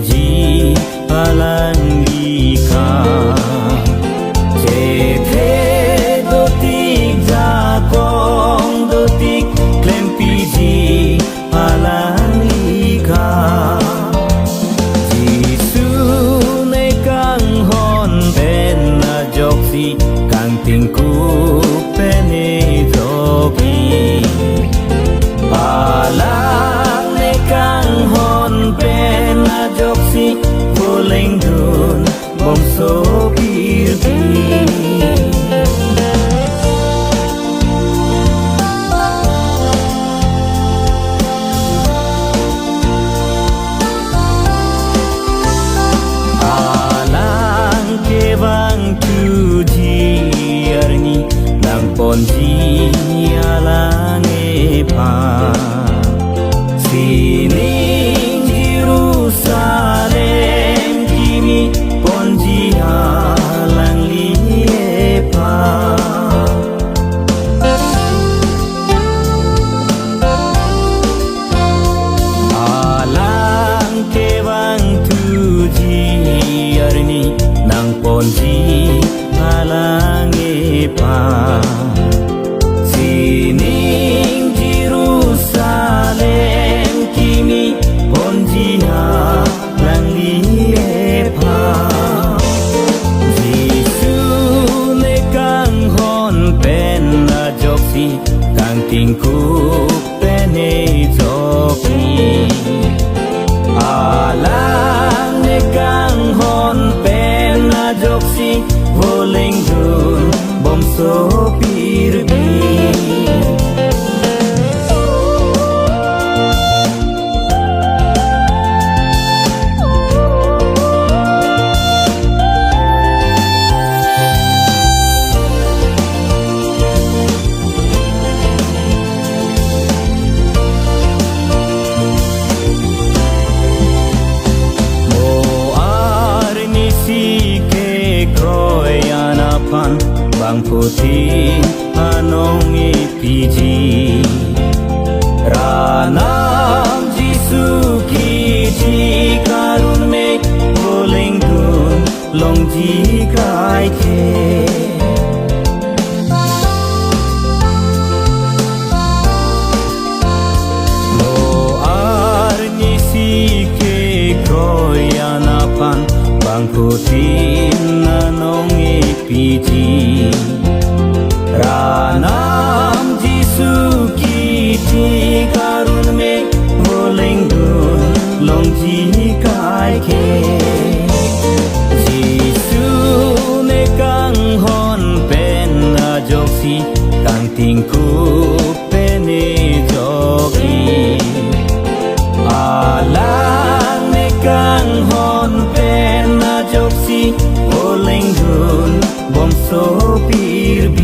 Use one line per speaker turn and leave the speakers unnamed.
piji alang ika cethe dotik jakong dotik klem piji alang ika Jisu ne kang hon ben na joksi kang tingku pene joki alang ne kang hon ben na joksi boleng dun bom so pirti ponji alang epa sining Jerusalem kimi ponji alang liepa alang kewang tuji arni nang ponji alang epa Sining Jerusalem kimi ponji alang liepa Jisu ne kang hon pen na joksi kang tingku pene joki alang ne kang hon pen na joksi boleng dun bom so pirbi bang putih anong ipiji ranam Jisu kiji karun me boleng dun long ji kai ke mo arni si ke kroyanapan bang putih anong ipiji ranam Jisu kiti karun me boleng dun long ji kai ke Jisu ne kang hon pen na joksi kang tingku pene joki alang ne kang hon pen na joksi boleng dun bom so pirbi